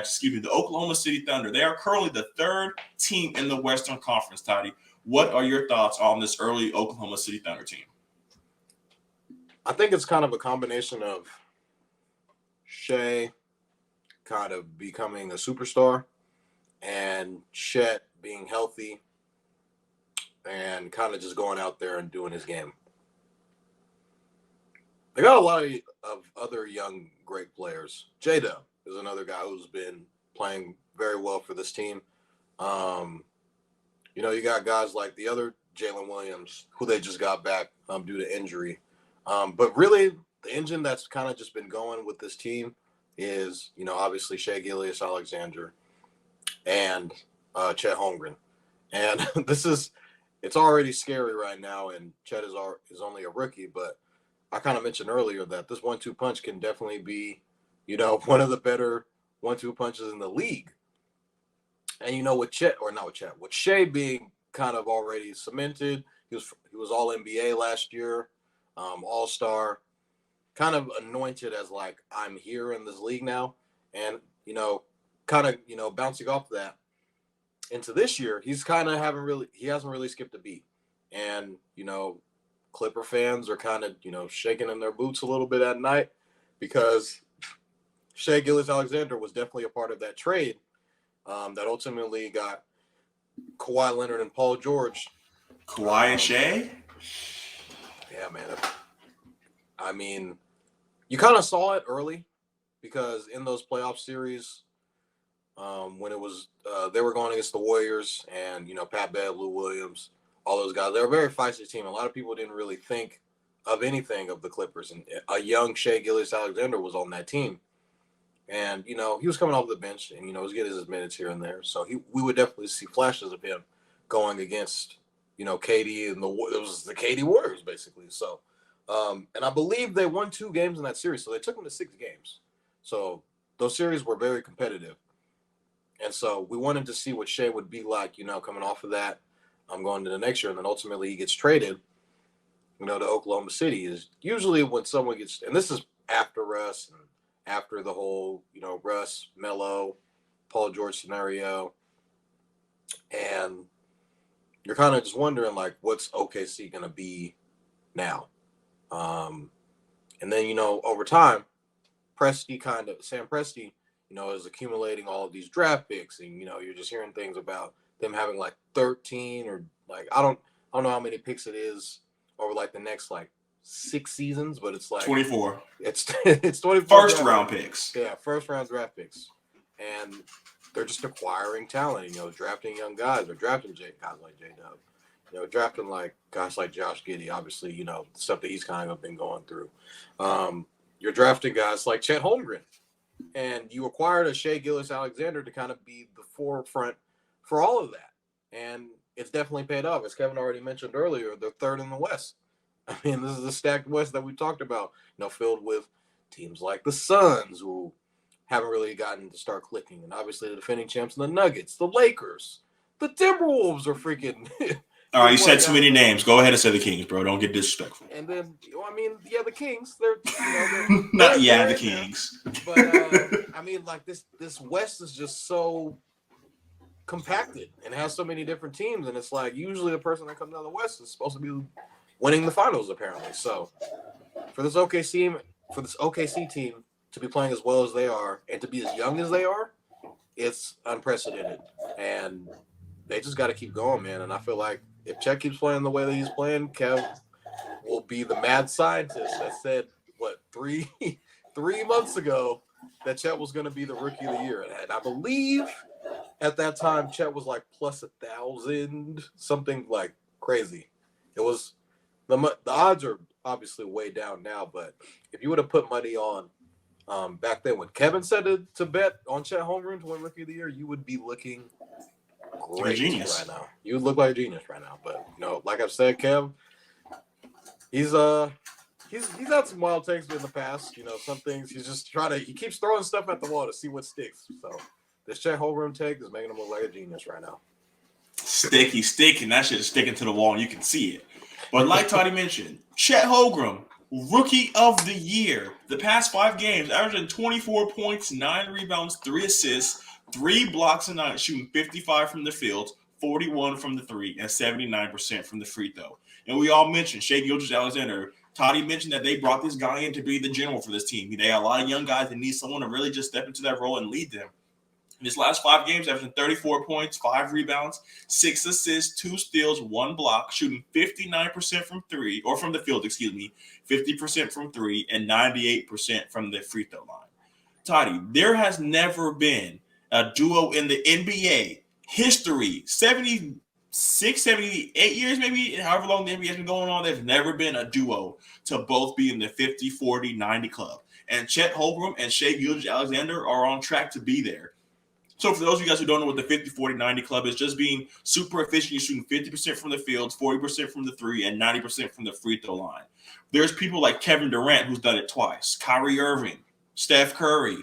the Oklahoma City Thunder. They are currently the third team in the Western Conference, Toddy. What are your thoughts on this early Oklahoma City Thunder team? I think it's kind of a combination of Shai kind of becoming a superstar and Chet being healthy and kind of just going out there and doing his game. They got a lot of other young, great players. J-Dub is another guy who's been playing very well for this team. You got guys like the other Jalen Williams, who they just got back due to injury. But really, the engine that's kind of just been going with this team is, obviously Shai Gilgeous-Alexander and Chet Holmgren. And it's already scary right now, and Chet is only a rookie, but I kind of mentioned earlier that this 1-2 punch can definitely be, one of the better 1-2 punches in the league. And with Shai being kind of already cemented, he was all NBA last year, all-star, kind of anointed as like, I'm here in this league now. And, bouncing off that into this year, he hasn't really skipped a beat. And, Clipper fans are kind of, shaking in their boots a little bit at night because Shai Gilgeous-Alexander was definitely a part of that trade that ultimately got Kawhi Leonard and Paul George. Kawhi and Shai? Yeah, man. I mean, you kind of saw it early because in those playoff series, when it was they were going against the Warriors and, Pat Bev, Lou Williams, all those guys, they were a very feisty team. A lot of people didn't really think of anything of the Clippers. And a young Shai Gilgeous-Alexander was on that team. And, he was coming off the bench and, he was getting his minutes here and there. So we would definitely see flashes of him going against, KD and it was the KD Warriors, basically. So, and I believe they won 2 games in that series. So they took them to 6 games. So those series were very competitive. And so we wanted to see what Shai would be like, coming off of that. I'm going to the next year. And then ultimately he gets traded, to Oklahoma City. Is usually when someone gets, and this is after Russ and after the whole, Russ, Melo, Paul George scenario. And you're kind of just wondering, like, what's OKC going to be now? And then, over time, Sam Presti, is accumulating all of these draft picks. And, you're just hearing things about them having like 13 or like, I don't know how many picks it is over like the next like 6 seasons, but it's like 24. It's 24 first round picks. Yeah, first round draft picks. And they're just acquiring talent, drafting young guys. They're drafting guys like J-Dub. Drafting like guys like Josh Giddey, obviously, stuff that he's kind of been going through. You're drafting guys like Chet Holmgren. And you acquired a Shai Gilgeous-Alexander to kind of be the forefront for all of that. And it's definitely paid off. As Kevin already mentioned earlier, they're third in the West. I mean, this is a stacked West that we talked about, filled with teams like the Suns, who haven't really gotten to start clicking. And obviously the defending champs and the Nuggets, the Lakers, the Timberwolves are freaking. All right, you said too many names. Go ahead and say the Kings, bro. Don't get disrespectful. And then, the Kings. They're the Kings. But, like this West is just so compacted and has so many different teams. And it's like usually the person that comes out of the West is supposed to be winning the finals, apparently. So for this OKC team to be playing as well as they are and to be as young as they are, it's unprecedented. And they just got to keep going, man. And I feel like if Chet keeps playing the way that he's playing, Kev will be the mad scientist that said, 3 months ago that Chet was going to be the rookie of the year. And I believe at that time, Chet was like plus 1,000, something like crazy. It was the odds are obviously way down now, but if you would have put money on back then when Kevin said to bet on Chet Holmgren to win rookie of the year, you would be looking great right now. You would look like a genius right now. But like I've said, Kev, he's had some wild takes in the past. Some things he's just he keeps throwing stuff at the wall to see what sticks. So this Chet Holmgren take is making him look like a genius right now. Sticking. That shit is sticking to the wall and you can see it. But like Toddy mentioned, Chet Holmgren, Rookie of the year. The past 5 games, averaging 24 points, 9 rebounds, 3 assists, 3 blocks a night, shooting 55 from the field, 41 from the 3, and 79% from the free throw. And we all mentioned Shai Gilgeous-Alexander. Toddy mentioned that they brought this guy in to be the general for this team. They got a lot of young guys that need someone to really just step into that role and lead them. In his last 5 games, averaging 34 points, 5 rebounds, 6 assists, 2 steals, 1 block, shooting 59% from 3, or from the field, 50% from 3, and 98% from the free throw line. Toddy, there has never been a duo in the NBA history, 76, 78 years, maybe, however long the NBA has been going on, there's never been a duo to both be in the 50, 40, 90 club. And Chet Holmgren and Shai Gilgeous-Alexander are on track to be there. So for those of you guys who don't know what the 50, 40, 90 club is, just being super efficient, you're shooting 50% from the field, 40% from the 3, and 90% from the free throw line. There's people like Kevin Durant who's done it twice, Kyrie Irving, Steph Curry,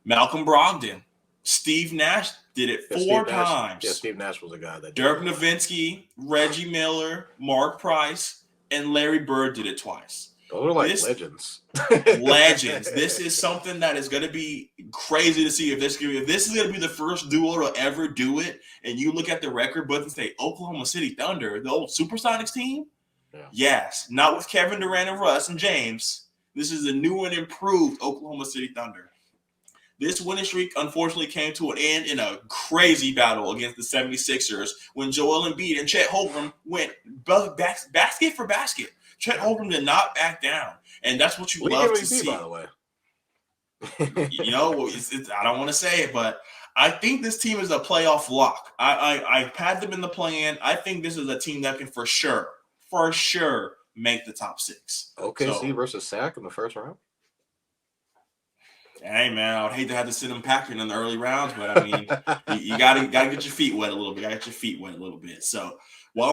Malcolm Brogdon, Steve Nash did it 4 times. Yeah, Steve Nash was a guy that did Dirk Nowitzki, Reggie Miller, Mark Price, and Larry Bird did it twice. Those are like legends. Legends. This is something that is going to be crazy to see if this is going to be the first duo to ever do it. And you look at the record book and say Oklahoma City Thunder, the old Supersonics team. Yeah. Yes, not with Kevin Durant and Russ and James. This is a new and improved Oklahoma City Thunder. This winning streak, unfortunately, came to an end in a crazy battle against the 76ers when Joel Embiid and Chet Holmgren went basket for basket. Chet Holmgren did not back down, and that's what you love to see. By the way, I don't want to say it, but I think this team is a playoff lock. I had them in the play-in. I think this is a team that can for sure make the top 6. OKC versus SAC in the first round. Hey man, I would hate to have to sit them packing in the early rounds, but I mean, you gotta get your feet wet a little bit. So, well.